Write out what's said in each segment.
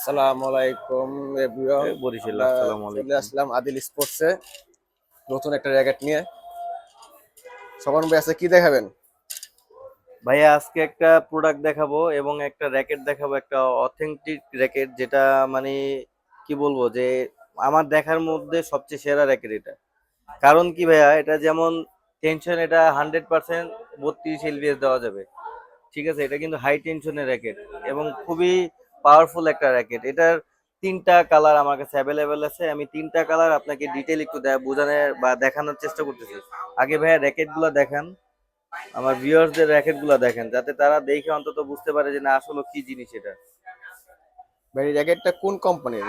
আসসালামু আলাইকুম এভরিওয়ান। বরিশাল আমরা আসসালামু চলে আলাইকুম। আসলাম আদিল স্পোর্টসে নতুন একটা র্যাকেট নিয়ে। স্বপন ভাই আছে কি দেখাবেন? ভাইয়া আজকে একটা প্রোডাক্ট দেখাবো এবং একটা র্যাকেট দেখাবো, একটা অথেন্টিক র্যাকেট যেটা মানে কি বলবো যে আমার দেখার মধ্যে সবচেয়ে সেরা র্যাকেট এটা। কারণ কি ভাইয়া, এটা যেমন টেনশন, এটা 100% 32 LBS দেওয়া যাবে। ঠিক আছে, এটা কিন্তু হাই টেনশনের র্যাকেট এবং খুবই পাওয়ারফুল একটা র্যাকেট। এটার তিনটা কালার আমার কাছে অ্যাভেলেবেল আছে। আমি তিনটা কালার আপনাকে ডিটেল একটু বোঝানোর বা দেখানোর চেষ্টা করতেছি। আগে ভাইয়া র্যাকেট গুলা দেখান, আমার ভিউয়ার্সদের র্যাকেট গুলা দেখেন, যাতে তারা দেখে অন্তত বুঝতে পারে যে না আসলে কি জিনিস এটা। ভাই এই র্যাকেটটা কোন কোম্পানির?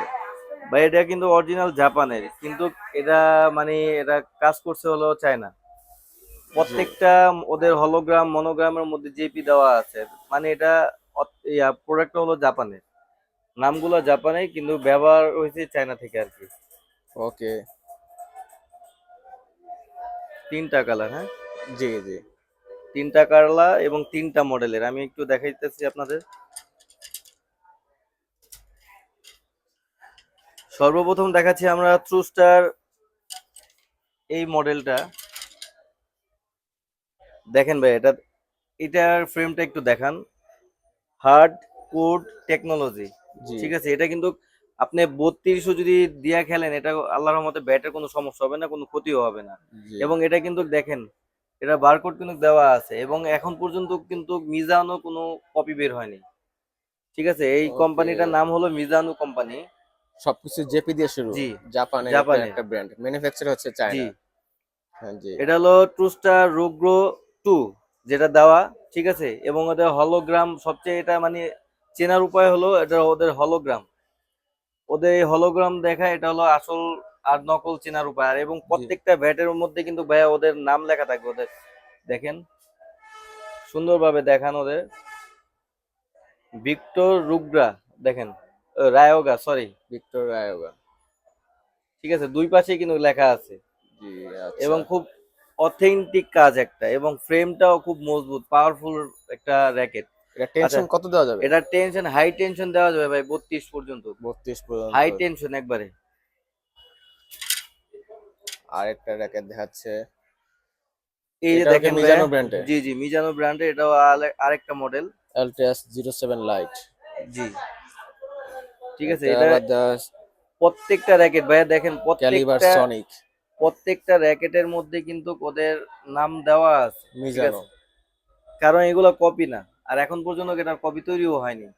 বা এটা কিন্তু অরিজিনাল জাপানের, কিন্তু এটা মানে এটা কাজ করছে হলো চায়না। জি। প্রত্যেকটা ওদের হলোগ্রাম মনোগ্রামের মধ্যে জেপি দেওয়া আছে। মানে এটা প্রোডাক্টটা হলো জাপানের, নামগুলো জাপানে, কিন্তু ব্যবহার হয়েছে চায়না থেকে আর কি। ওকে। তিনটা কালার, হ্যাঁ, জি জি। তিনটা কালার এবং তিনটা মডেলের আমি একটু দেখাইতেছি আপনাদের। সর্বপ্রথম দেখাচ্ছি আমরা ট্রুস্টার এই মডেলটা। দেখেন ভাই, এটার ফ্রেমটা একটু দেখান। Hard code technology. জি। ঠিক আছে, এটা কিন্তু আপনি 32ও যদি দিয়া খেলেন, এটা আল্লাহর রহমতে ব্যাটের কোনো সমস্যা হবে না, কোনো ক্ষতিও হবে না। জি। এবং এটা কিন্তু দেখেন, এটা বারকোড কিন্তু দেওয়া আছে এবং এখন পর্যন্ত কিন্তু মিজানো কোনো কপি বের হয়নি। ঠিক আছে, এই ওকে। কোম্পানিটার নাম হলো মিজানো কোম্পানি। সবকিছু জেপি দিয়ে শুরু। জি, জাপানের এটা জাপানের। একটা ব্র্যান্ড, ম্যানুফ্যাকচার হচ্ছে জি, চায়না। হ্যাঁ জি। এটা হলো ট্রুস্টার রোগ্রো 2 যেটা দেওয়া। ঠিক আছে, এবং ওদের হলোগ্রাম সবচেয়ে এটা মানে চেনার উপায় হলো এটা ওদের হলোগ্রাম। ওদের এই হলোগ্রাম দেখা এটা হলো আসল আর নকল চেনার উপায়। আর এবং জি। প্রত্যেকটা ব্যাটের মধ্যে কিন্তু ভাইয়া ওদের নাম লেখা থাকবে ওদের। দেখেন, সুন্দরভাবে দেখান ওদের। ভিক্টর রুগ্রা, দেখেন, রায়োগা, সরি। ভিক্টর আয়োগা। ঠিক আছে, দুই পাশেই কিন্তু লেখা আছে জি। আচ্ছা। এবং খুব অথেন্টিক কাজ একটা, এবং ফ্রেমটাও খুব মজবুত পাওয়ারফুল একটা র্যাকেট। এটা আচ্ছা, টেনশন কত দেওয়া যাবে? এটা টেনশন, হাই টেনশন দেওয়া যাবে ভাই 32 পর্যন্ত। 32 পর্যন্ত। হাই টেনশন একবারে। আরেকটা র্যাকেট দেখাচ্ছে। এই যে এটাও কি দেখেন ভাইয়া, মিজানো ব্র্যান্ডে? জি জি, মিজানো ব্র্যান্ডের, এটাও আরেকটা মডেল। LTS 07 light. জি, ঠিক আছে, এটা এটা আবার দেওয়া প্রত্যেকটা র্যাকেট ভাইয়া দেখেন, ক্যালিবার প্রত্যেকটা সনিক। প্রত্যেকটা র্যাকেটের মধ্যে কিন্তু ওদের নাম দেওয়া আছে। ঠিক মিজানো। আছে, কারণ এগুলো কপি না, আর এখন পর্যন্ত এটার কপি তৈরিও হয়নি।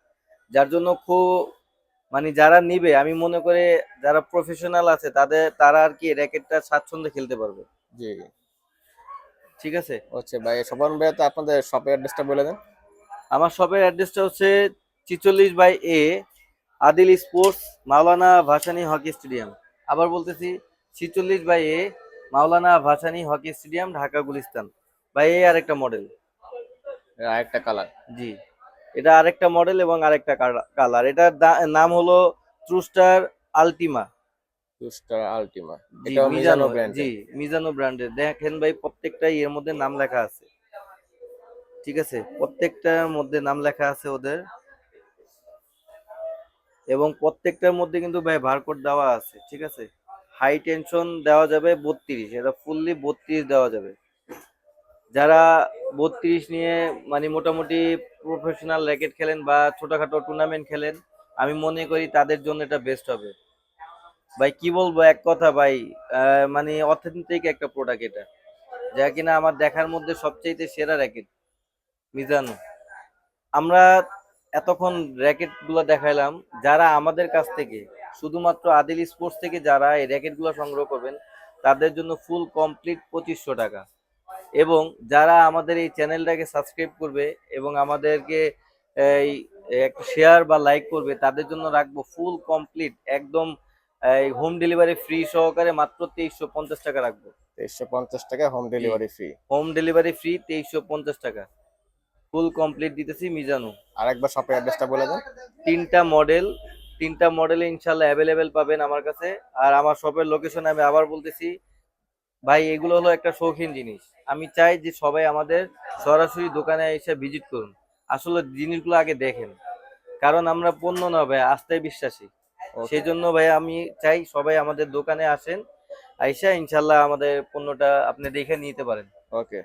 যার জন্য খুব মানে যারা নিবে, আমি মনে করি যারা প্রফেশনাল আছে তারা আর কি র্যাকেটটা স্বাচ্ছন্দ্যে খেলতে পারবে। জি। ঠিক আছে, হচ্ছে ভাই স্বপন ভাই, তো আপনাদের শপের অ্যাড্রেসটা বলে দেন। আমার শপের অ্যাড্রেসটা হচ্ছে 46/A আদিল স্পোর্টস, মাওলানা ভাসানী হকি স্টেডিয়াম। আবার বলতেছি, 46/A মাওলানা ভাসানী হকি স্টেডিয়াম, ঢাকা গুলিস্তান। ভাই এই আরেকটা মডেল। আরেকটা কালার। জি, এটা আরেকটা মডেল এবং আরেকটা কালার। এটার নাম হলো ট্রুস্টার আলটিমা। টুস্টার আলটিমা। জি, এটাও মিজানো মিজানো। জি, ব্র্যান্ডের। মিজানো ব্র্যান্ডের। দেখেন ভাই, প্রত্যেকটাই এর মধ্যে নাম লেখা আছে। ঠিক আছে, প্রত্যেকটার মধ্যে নাম লেখা আছে ওদের, এবং প্রত্যেকটার মধ্যে কিন্তু ভাই বারকোড দেওয়া আছে। ঠিক আছে, হাই টেনশন দেওয়া যাবে 32, এটা ফুললি 32 দেওয়া যাবে। যারা 32 নিয়ে মানে মোটামুটি প্রফেশনাল র্যাকেট খেলেন বা ছোটখাটো টুর্নামেন্ট খেলেন, আমি মনে করি তাদের জন্য এটা বেস্ট হবে। ভাই কি বলবো, এক কথা ভাই, মানে অথেন্টিক একটা প্রোডাক্ট এটা, যা কিনা আমার দেখার মধ্যে সবচেয়ে সেরা র্যাকেট মিজানো। আমরা এতক্ষণ র্যাকেট গুলো দেখাইলাম। যারা আমাদের কাছ থেকে শুধুমাত্র আদিল স্পোর্টস থেকে যারা এই র্যাকেট গুলো সংগ্রহ করবেন, তাদের জন্য ফুল কমপ্লিট 2500 টাকা। এবং যারা আমাদের এই চ্যানেলটাকে সাবস্ক্রাইব করবে এবং আমাদেরকে এই একটা শেয়ার বা লাইক করবে, তাদের জন্য রাখবো ফুল কমপ্লিট একদম এই হোম ডেলিভারি ফ্রি সহকারে মাত্র 2350 টাকা রাখবো। 2350 টাকা হোম জি, delivery free. Home delivery free 2350 টাকা, ফুল কমপ্লিট দিতেছি মিজানো। আরেকবার শপের অ্যাড্রেসটা বলে দেন। তিনটা মডেল, তিনটা মডেলে ইনশাল্লাহ অ্যাভেলেবেল পাবেন আমার কাছে। আর আমার শপের লোকেশন আমি আবার বলতেছি ভাই, এগুলো হলো একটা শৌখিন জিনিস। আমি চাই যে সবাই আমাদের সরাসরি দোকানে এসে ভিজিট করুন, আসলে জিনিসগুলো আগে দেখেন। কারণ আমরা পণ্য না ভাই, আস্থায় বিশ্বাসী। সেই জন্য ভাই আমি চাই সবাই আমাদের দোকানে আসেন, আইসা ইনশাল্লাহ আমাদের পণ্যটা আপনি দেখে নিতে পারেন। ওকে।